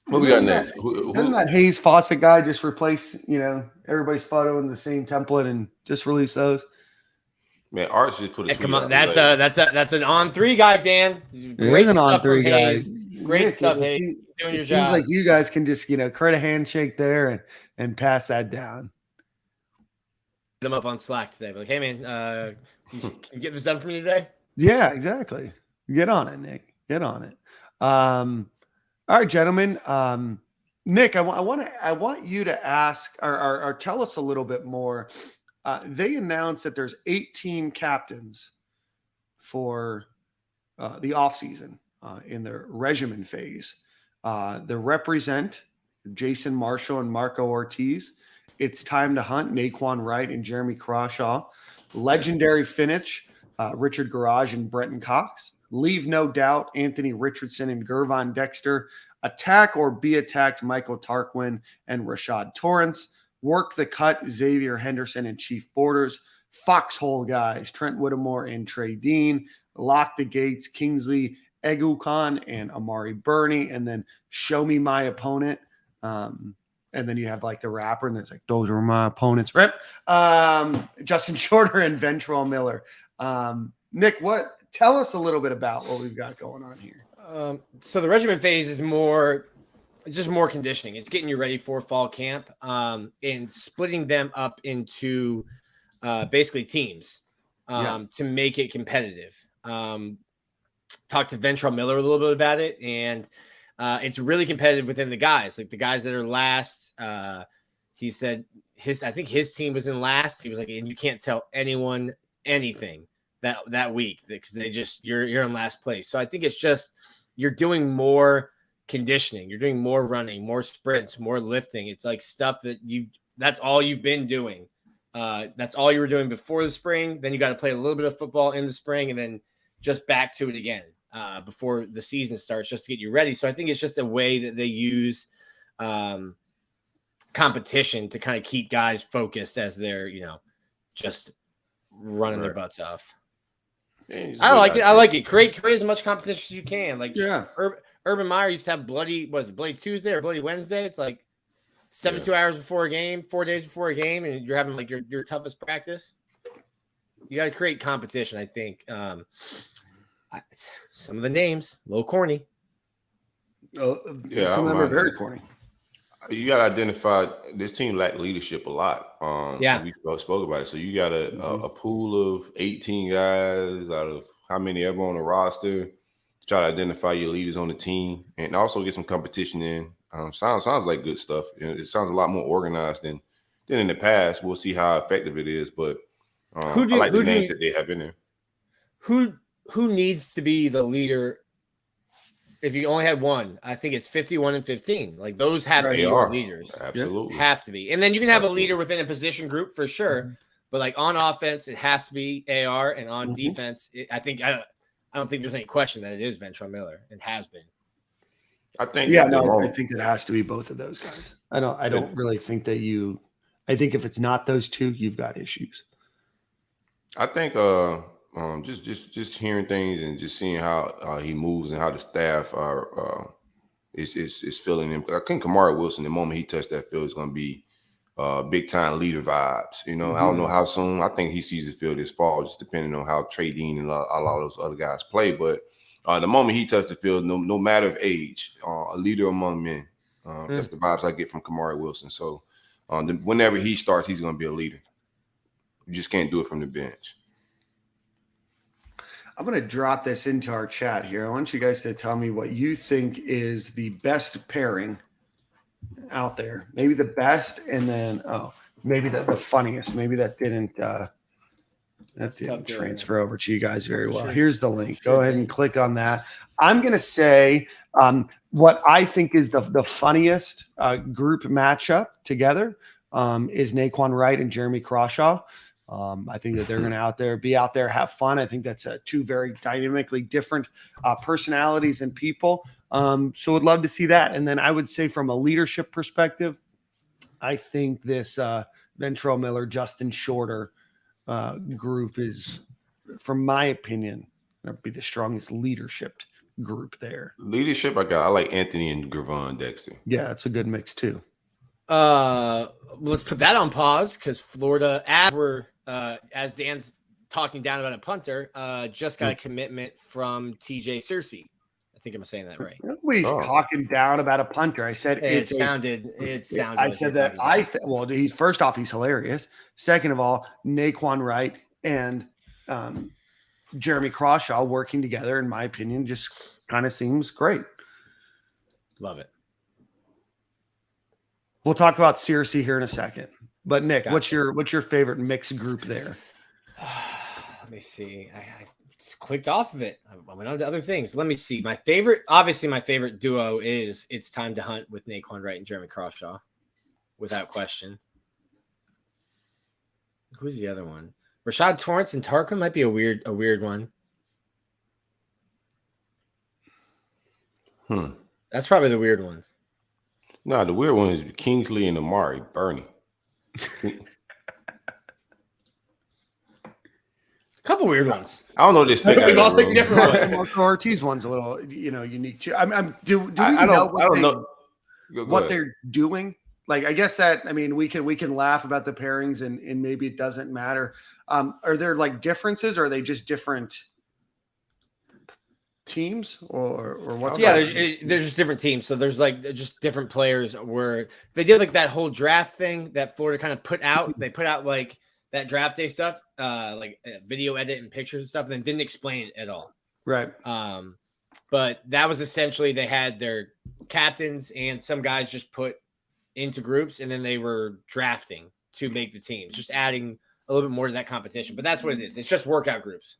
what we got next? Doesn't that Hayes Fawcett guy just replace, everybody's photo in the same template and just release those? Man, Arch just put a tweet come on, out that's an on-3 guy, Dan. Great an on-3 guy. Great stuff, Hayes. Doing your job. Seems like you guys can just, create a handshake there and pass that down. Them up on Slack today. Like, hey man, can you get this done for me today? Yeah, exactly. Get on it, Nick. Get on it. All right, gentlemen. Nick, I want you to ask or tell us a little bit more. They announced that there's 18 captains for the offseason in the regimen phase. They represent Jason Marshall and Marco Ortiz. It's time to hunt Naquan Wright and Jeremy Crawshaw. Legendary finish, Richard Garage and Brenton Cox. Leave no doubt, Anthony Richardson and Gervon Dexter. Attack or be attacked, Michael Tarquin and Rashad Torrance. Work the cut, Xavier Henderson and Chief Borders. Foxhole guys, Trent Whittemore and Trey Dean. Lock the gates, Kingsley Egukan and Amari Burney. And then show me my opponent. And then you have like the rapper, and it's like, those are my opponents. Rip. Justin Shorter and Ventrell Miller. Nick, tell us a little bit about what we've got going on here. So the regiment phase is just more conditioning. It's getting you ready for fall camp, and splitting them up into basically teams to make it competitive. Talked to Ventrell Miller a little bit about it, and it's really competitive within the guys, like the guys that are last. He said I think his team was in last. He was like, and you can't tell anyone anything that week because you're in last place. So I think it's just you're doing more conditioning, you're doing more running, more sprints, more lifting. It's like stuff that's all you've been doing. That's all you were doing before the spring. Then you got to play a little bit of football in the spring, and then just back to it again. Before the season starts, just to get you ready. So I think it's just a way that they use competition to kind of keep guys focused as they're, just running their butts off. Yeah, I like it. I like it. Create as much competition as you can. Like, Urban Meyer used to have Bloody Tuesday or Bloody Wednesday. It's like 72 hours before a game, 4 days before a game, and you're having like your toughest practice. You got to create competition, I think. Some of the names, a little corny. Yeah, Some of them are very corny. You got to identify this team lacked leadership a lot. Yeah. We spoke about it. So you got a pool of 18 guys out of how many ever on the roster. Try to identify your leaders on the team and also get some competition in. Sounds like good stuff. It sounds a lot more organized than in the past. We'll see how effective it is, but I like the names that they have in there. Who needs to be the leader? If you only had one, I think it's 51 and 15. Like those have to be your leaders. Absolutely. Have to be. And then you can have a leader within a position group for sure. But like on offense, it has to be AR, and on defense, I don't think there's any question that it is Ventrell Miller and has been. I think I think it has to be both of those guys. I don't really think that I think if it's not those two, you've got issues. I think just hearing things and just seeing how he moves and how the staff is feeling him. I think Kamari Wilson, the moment he touched that field, is going to be big time leader vibes. I don't know how soon. I think he sees the field this fall, just depending on how Trey Dean and a lot of those other guys play. But the moment he touched the field, no matter of age, a leader among men. That's the vibes I get from Kamari Wilson. So whenever he starts, he's going to be a leader. You just can't do it from the bench. I'm going to drop this into our chat here. I want you guys to tell me what you think is the best pairing out there. Maybe the best, and then maybe the funniest. Maybe that didn't transfer over to you guys very well. Here's the link. Go ahead and click on that. I'm going to say what I think is the funniest group matchup together is Naquan Wright and Jeremy Crawshaw. I think that they're going to be out there, have fun. I think that's two very dynamically different personalities and people. So would love to see that. And then I would say from a leadership perspective, I think this Ventrell Miller, Justin Shorter group is, from my opinion, going to be the strongest leadership group there. Leadership, I like Anthony and Gravon Dexter. Yeah, that's a good mix too. Let's put that on pause because Florida, as Dan's talking down about a punter, just got a commitment from TJ Searcy. I think I'm saying that right. Nobody's talking down about a punter. I said it sounded. I said that he's first off, he's hilarious. Second of all, Naquan Wright and Jeremy Crawshaw working together, in my opinion, just kind of seems great. Love it. We'll talk about Searcy here in a second. But Nick, what's your favorite mixed group there? Let me see. I just clicked off of it. I went on to other things. Let me see. My favorite duo is It's Time to Hunt with Naquan Wright and Jeremy Crawshaw, without question. Who's the other one? Rashad Torrance and Tarka might be a weird one. That's probably the weird one. No, the weird one is Kingsley and Amari Bernie. A couple weird ones. I don't know this. We all think different ones. Marco Ortiz one's a little, unique too. Do we know what they're doing? Like, I guess that, we can laugh about the pairings and maybe it doesn't matter. Are there like differences, or are they just different teams or what? Yeah, there's just different teams. So there's like just different players where they did like that whole draft thing that Florida kind of put out. They put out like that draft day stuff, like video edit and pictures and stuff, and then didn't explain it at all. Right. But that was essentially they had their captains and some guys just put into groups, and then they were drafting to make the teams, just adding a little bit more to that competition. But that's what it is. It's just workout groups,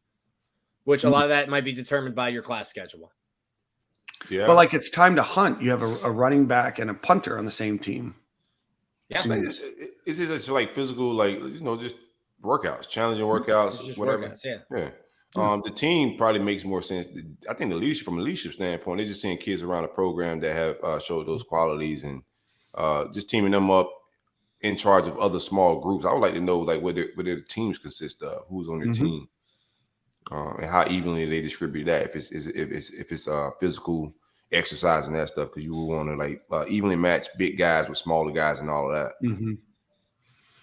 which a lot of that might be determined by your class schedule. Yeah. But like It's Time to Hunt, you have a running back and a punter on the same team. Yeah. It's just like physical, just workouts, challenging workouts, just whatever. Workouts, yeah. The team probably makes more sense. I think from a leadership standpoint, they're just seeing kids around the program that have showed those qualities and just teaming them up in charge of other small groups. I would like to know what their teams consist of, who's on their team. And how evenly they distribute that. If it's physical exercise and that stuff, because you would want to evenly match big guys with smaller guys and all of that.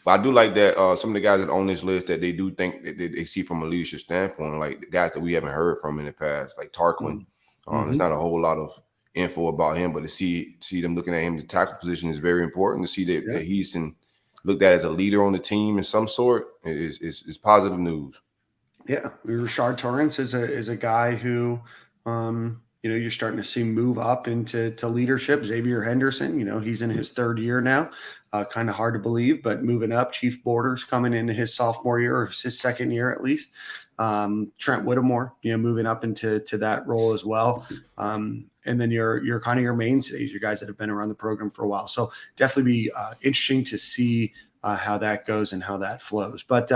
But I do like that some of the guys that are on this list that they do think that they see from a leadership standpoint, like the guys that we haven't heard from in the past, like Tarquin. There's not a whole lot of info about him, but to see them looking at him, the tackle position is very important. To see that he's looked at as a leader on the team in some sort is positive news. Yeah, Rashard Torrance is a guy who, you're starting to see move up into leadership. Xavier Henderson, he's in his third year now. Kind of hard to believe, but moving up. Chief Borders coming into his sophomore year, or his second year at least. Trent Whittemore, moving up into that role as well. And then your kind of your mainstays, your guys that have been around the program for a while. So definitely be interesting to see how that goes and how that flows. But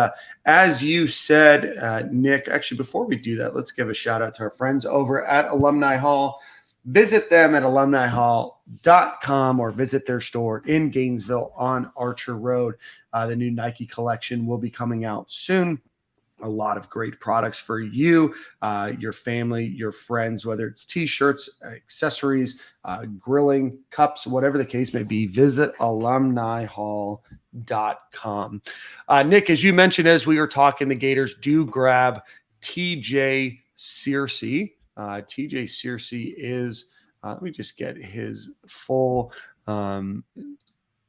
as you said, Nick, actually, before we do that, let's give a shout out to our friends over at Alumni Hall. Visit them at alumnihall.com or visit their store in Gainesville on Archer Road. The new Nike collection will be coming out soon. A lot of great products for you, your family, your friends, whether it's T-shirts, accessories, grilling, cups, whatever the case may be. Visit alumnihall.com. Nick, as you mentioned, as we were talking, the Gators do grab TJ Searcy. TJ Searcy is, let me just get his full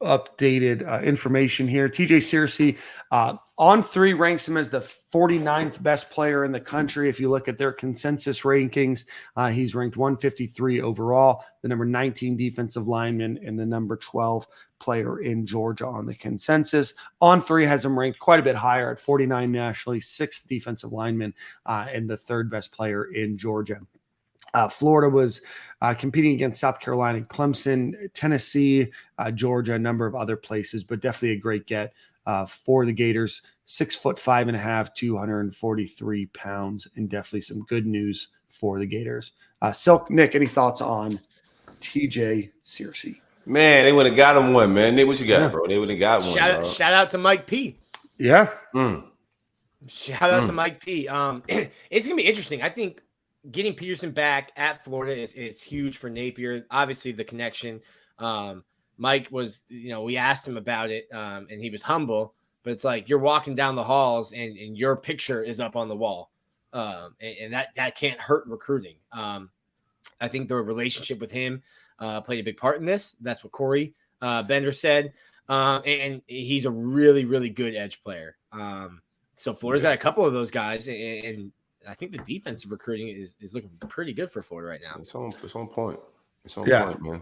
updated information here. TJ Searcy on 3 ranks him as the 49th best player in the country. If you look at their consensus rankings, he's ranked 153 overall, the number 19 defensive lineman, and the number 12 player in Georgia on the consensus. On 3 has him ranked quite a bit higher at 49 nationally, 6th defensive lineman, and the 3rd best player in Georgia. Florida was competing against South Carolina, Clemson, Tennessee, Georgia, a number of other places, but definitely a great get for the Gators. 6'5.5", 243 pounds, and definitely some good news for the Gators. Silk, Nick, any thoughts on TJ Searcy? Man, they would have got him one, man. Nick, what you got, bro? They would have got one. Shout out to Mike P. Yeah. Shout out to Mike P. It's gonna be interesting. I think getting Peterson back at Florida is huge for Napier. Obviously, the connection. Mike was, we asked him about it, and he was humble. But it's like you're walking down the halls, and your picture is up on the wall, and that can't hurt recruiting. I think the relationship with him played a big part in this. That's what Corey Bender said, and he's a really, really good edge player. So Florida's got a couple of those guys, and I think the defensive recruiting is looking pretty good for Florida right now. It's on point. It's on point, man.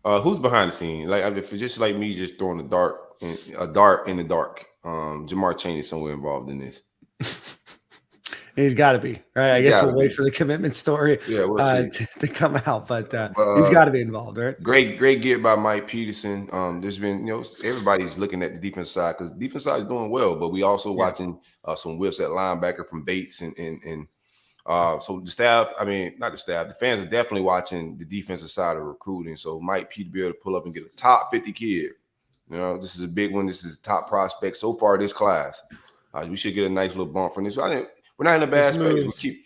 Who's behind the scenes? Like, if it's just like me, just throwing a dart in the dark. Jamar Chaney is somewhere involved in this. He's got to be, right? I guess we'll wait for the commitment story we'll to come out, but he's got to be involved, right? Great get by Mike Peterson. There's been, everybody's looking at the defense side because the defense side is doing well, but we also watching some whips at linebacker from Bates and so the staff, not the staff, the fans are definitely watching the defensive side of recruiting. So Mike P to be able to pull up and get a top 50 kid. This is a big one. This is a top prospect so far this class. We should get a nice little bump from this. We're not in a bad space.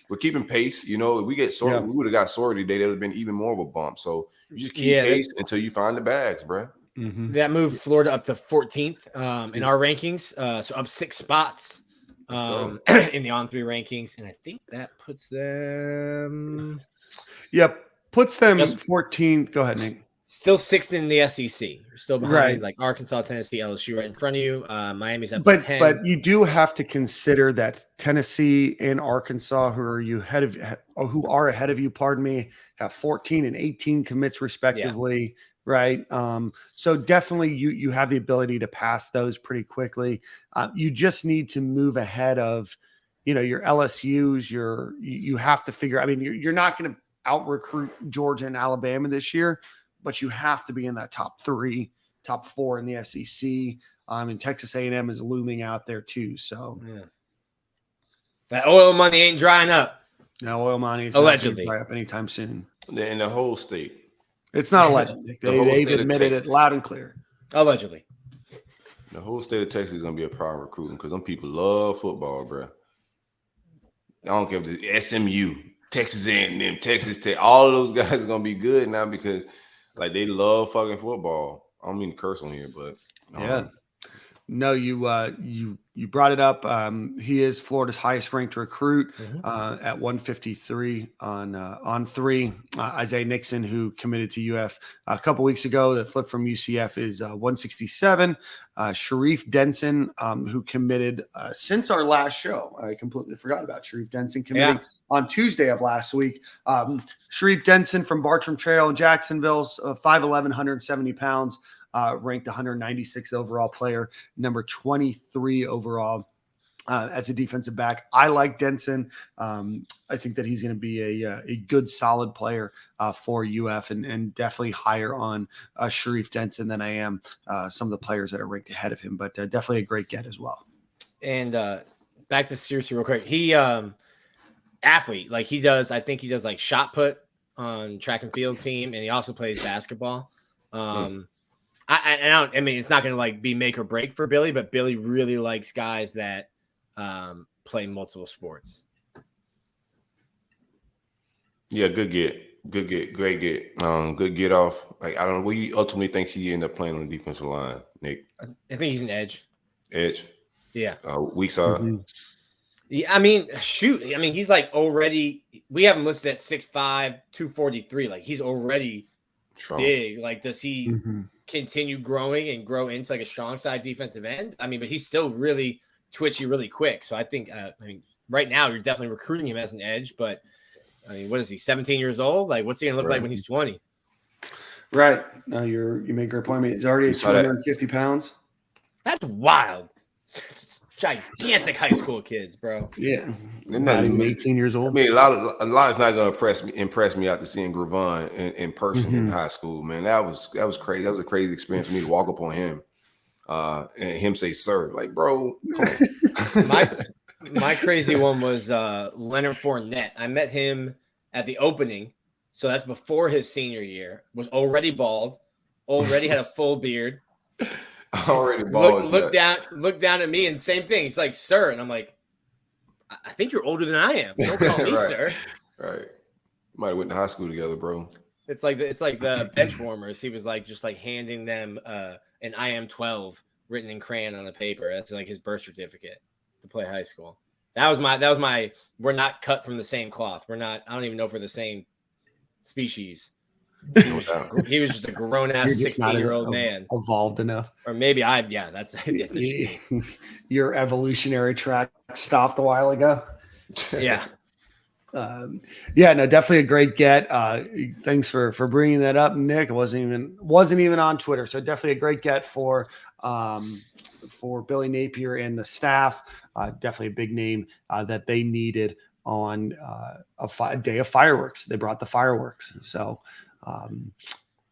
We're keeping pace. If we get sorted, we would have got sorted today. That would have been even more of a bump. So you just keep pace until you find the bags, bro. Mm-hmm. That moved Florida up to 14th in our rankings, so up 6 spots in the on 3 rankings, and I think that puts them. Puts them 14th. Go ahead, Nick. Still 6th in the SEC. You're still behind like Arkansas, Tennessee, LSU right in front of you. Miami's up to 10. But you do have to consider that Tennessee and Arkansas, who are ahead of you, have 14 and 18 commits respectively, right? So definitely you have the ability to pass those pretty quickly. You just need to move ahead of, your LSUs. You have to figure. You're not going to out recruit Georgia and Alabama this year, but you have to be in that top 3, top 4 in the SEC. And Texas A&M is looming out there too. So that oil money ain't drying up. No, oil money is allegedly not dry up anytime soon. In the whole state. It's not allegedly. They've admitted it loud and clear. Allegedly. The whole state of Texas is going to be a problem recruiting because them people love football, bro. I don't care if it's SMU, Texas A&M, Texas Tech. All of those guys are going to be good now because – they love fucking football. I don't mean to curse on here, but No, you brought it up. He is Florida's highest ranked recruit at 153 on 3. Isaiah Nixon, who committed to UF a couple weeks ago, that flipped from UCF, is 167. Sharif Denson, who committed since our last show. I completely forgot about Sharif Denson committing on Tuesday of last week. Sharif Denson from Bartram Trail in Jacksonville, 5'11", 170 pounds. Ranked 196th overall player, number 23 overall as a defensive back. I like Denson. I think that he's going to be a good, solid player for UF, and definitely higher on Sharif Denson than I am some of the players that are ranked ahead of him, but definitely a great get as well. And back to Searcy real quick. He athlete, like I think he does like shot put on track and field team, and he also plays basketball. I mean, it's not going to like be make or break for Billy, but Billy really likes guys that play multiple sports. Yeah, good get, great get, good get off. Like, I don't know what you ultimately think he end up playing on the defensive line, Nick. I think he's an edge. Edge. Yeah. Weak side. Mm-hmm. Yeah, I mean, shoot. I mean, he's like already. We have him listed at 6'5", 243. Like, he's already Strong. big. Like, does he continue growing and grow into like a strong side defensive end? I mean, but he's still really twitchy, really quick. So I think, I mean, right now you're definitely recruiting him as an edge. But I mean, what is he? 17 years old? Like, what's he gonna look like when he's 20? Right. No, you make a great point. He's already at 250 pounds. That's wild. Gigantic high school kids, bro. Yeah. They're not even 18 years old. I mean, a lot is not going to impress me after seeing Gravon in person in high school, man. That was crazy. That was a crazy experience for me to walk up on him and him say, "Sir," like, bro. Come on. My crazy one was Leonard Fournette. I met him at the opening, so that's before his senior year. Was already bald, already had a full beard. Already bald. Look down at me, and same thing. He's like, "Sir," and I'm like, "I think you're older than I am. Don't call me sir." Right. Might have went to high school together, bro. It's like the bench warmers. He was like just like handing them an I am 12 written in crayon on a paper. That's like his birth certificate to play high school. That was my. We're not cut from the same cloth. We're not. I don't even know if we're the same species. He was just a grown ass 16-year-old man, evolved enough, or maybe that's your evolutionary track stopped a while ago. Yeah. No, definitely a great get. Thanks for bringing that up, Nick. It wasn't even on Twitter, so definitely a great get for Billy Napier and the staff. Definitely a big name that they needed on a day of fireworks. They brought the fireworks. So,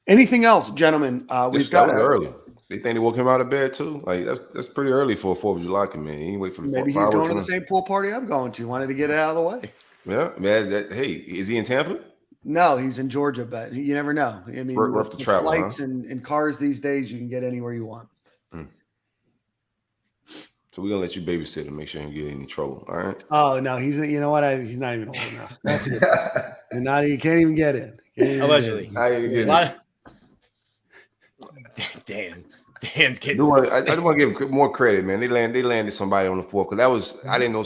anything else, gentlemen? We've got early. They think they woke him out of bed too. Like that's pretty early for a 4th of July committee. He ain't wait for the maybe he's going to the same pool party I'm going to. Wanted to get it out of the way. Yeah, man. Hey, is he in Tampa? No, he's in Georgia, but you never know. I mean, rough to travel, flights and cars these days, you can get anywhere you want. So we're gonna let you babysit and make sure you get any trouble. All right. Oh no, he's you know what? He's not even old enough. That's good. And you can't even get in. Allegedly. Damn. Dan's getting. I just want to give more credit, man. They landed somebody on the 4th because I didn't know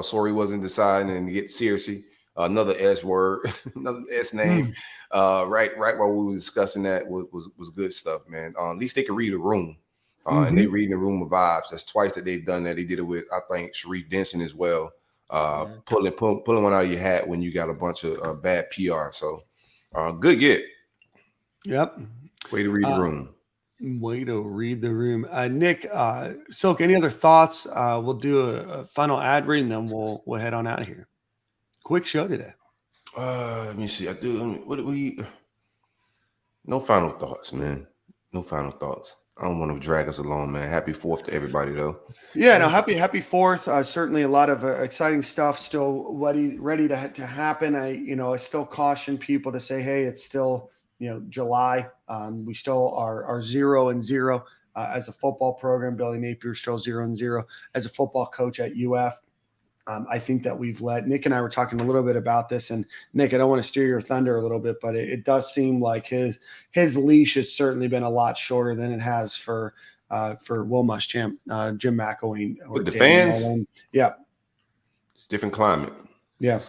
Sorry wasn't deciding, and to get seriously another S word, another S name. Right while we were discussing that was good stuff, man. At least they could read a room. And they reading the room of vibes. That's twice that they've done that. They did it with, I think, Sharif Denson as well. Pulling one out of your hat when you got a bunch of bad PR. So, good get. Yep. Way to read the room. Way to read the room. Nick, Silk, any other thoughts? We'll do a final ad read, and then we'll head on out of here. Quick show today. Let me see. No final thoughts, man. No final thoughts. I don't want to drag us along, man. Happy 4th to everybody, though. Yeah, no, happy 4th. Certainly a lot of exciting stuff still ready to happen. I still caution people to say, hey, it's still, July. We still are 0-0 as a football program. Billy Napier still 0-0 as a football coach at UF. I think that we've Nick and I were talking a little bit about this, and Nick, I don't want to steer your thunder a little bit, but it does seem like his leash has certainly been a lot shorter than it has for for Will Muschamp, Jim McElwain, or With the Dan fans? Mullen. Yeah. It's different climate. Yeah,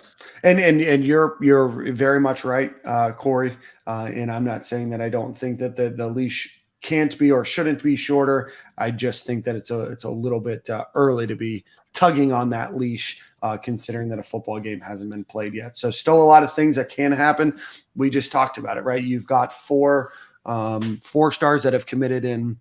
and you're very much right, Corey. And I'm not saying that I don't think that the leash can't be or shouldn't be shorter. I just think that it's a little bit early to be tugging on that leash, considering that a football game hasn't been played yet. So still a lot of things that can happen. We just talked about it, right? You've got four stars that have committed in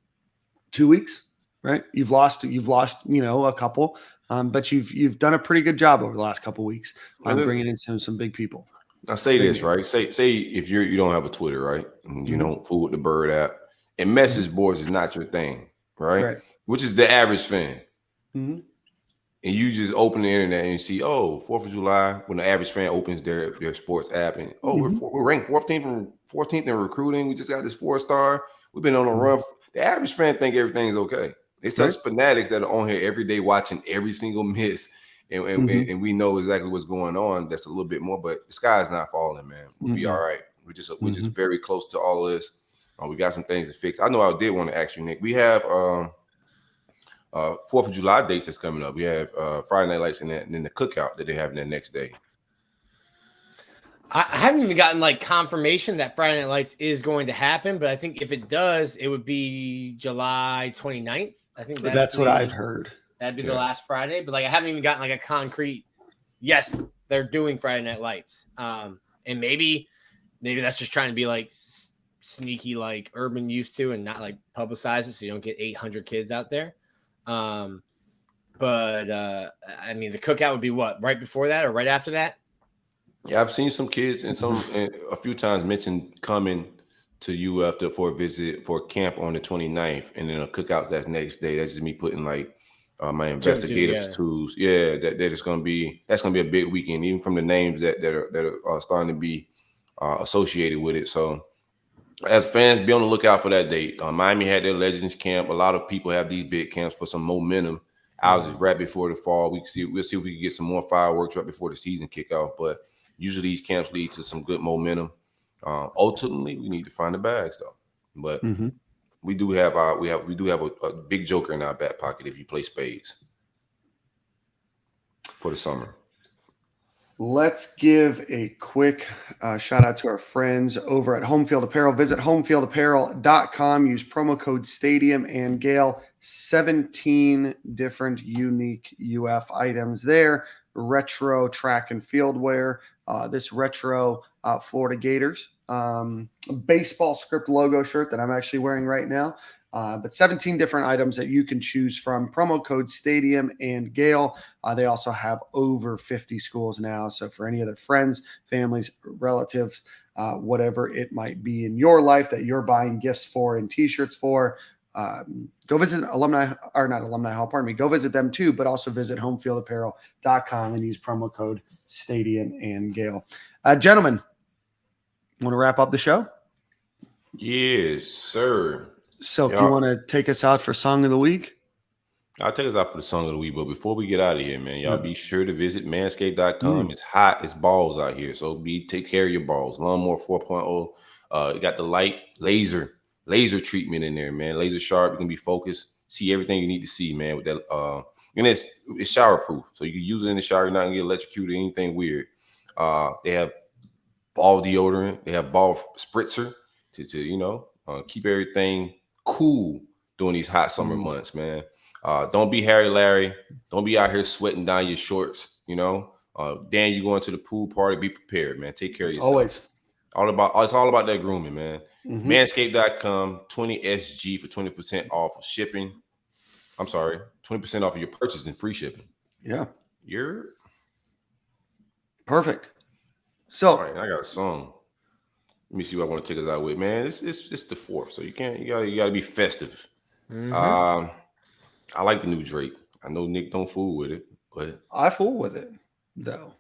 2 weeks, right? You've lost, a couple. But you've done a pretty good job over the last couple of weeks bringing in some big people. I say this, right? Say if you don't have a Twitter, right? And you don't fool with the Bird app, and message boards is not your thing, right? Which is the average fan. Mm-hmm. And you just open the internet and you see, 4th of July, when the average fan opens their sports app, and we're ranked 14th in recruiting. We just got this 4-star. We've been on a run. The average fan think everything's okay. It's such fanatics that are on here every day watching every single miss, and we know exactly what's going on. That's a little bit more, but the sky's not falling, man. We'll be all right. We're just very close to all of this. We got some things to fix. I know I did want to ask you, Nick. We have 4th of July dates that's coming up. We have Friday Night Lights and then the cookout that they have the next day. I haven't even gotten confirmation that Friday Night Lights is going to happen, but I think if it does, it would be July 29th. I think that's what I've heard. That'd be the last Friday, but I haven't even gotten a concrete, yes, they're doing Friday Night Lights. And maybe that's just trying to be sneaky Urban used to and not publicize it so you don't get 800 kids out there. But the cookout would be what, right before that or right after that? Yeah, I've seen some kids and a few times mentioned coming to UF for a visit for camp on the 29th, and then a cookout that's next day. That's just me putting my investigative tools. Yeah, that's gonna be a big weekend, even from the names that are starting to be associated with it. So as fans, be on the lookout for that date. Miami had their Legends camp. A lot of people have these big camps for some momentum. Ours is right before the fall. We'll see if we can get some more fireworks right before the season kickoff. But usually these camps lead to some good momentum. Ultimately, we need to find the bags though. But we do have a big joker in our back pocket if you play spades for the summer. Let's give a quick shout out to our friends over at Home Field Apparel. Visit homefieldapparel.com. Use promo code Stadium and Gale. 17 different unique UF items there. Retro track and field wear. This retro Florida Gators baseball script logo shirt that I'm actually wearing right now. But 17 different items that you can choose from. Promo code Stadium and Gale. They also have over 50 schools now. So for any other friends, families, relatives, whatever it might be in your life that you're buying gifts for and T-shirts for, go visit Go visit them too, but also visit homefieldapparel.com and use promo code Stadium and Gale. Gentlemen, want to wrap up the show? Yes, sir. So you want to take us out for Song of the Week? I'll take us out for the Song of the Week, but before we get out of here, man, y'all be sure to visit manscaped.com. It's hot. It's balls out here. So take care of your balls. Lawnmower 4.0. You got the light laser treatment in there, man. Laser sharp. You can be focused. See everything you need to see, man, with that. And it's shower proof. So you can use it in the shower. You're not going to get electrocuted or anything weird. They have ball deodorant. They have ball spritzer to keep everything cool during these hot summer months, man. Don't be Harry Larry. Don't be out here sweating down your shorts, Dan, you going to the pool party, be prepared, man. Take care of yourself. Always. It's all about that grooming, man. Manscaped.com, 20SG for 20% off of shipping. I'm sorry, 20% off of your purchase and free shipping. Yeah. You're perfect. So all right, I got a song. Let me see what I want to take us out with, man. It's the 4th, so you gotta be festive. I like the new Drake. I know Nick don't fool with it, but I fool with it though.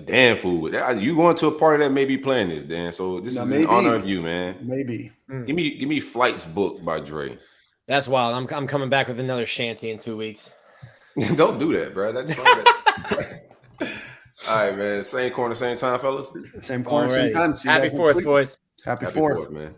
Dan fool with it. You going to a party that may be playing this, Dan? So this is in honor of you, man. Maybe. Give me Flights booked by Dre. That's wild. I'm coming back with another shanty in 2 weeks. Don't do that, bro. That's all right, man. Same corner, same time, fellas. Same corner, same time. Happy 4th, boys. Happy 4th, man.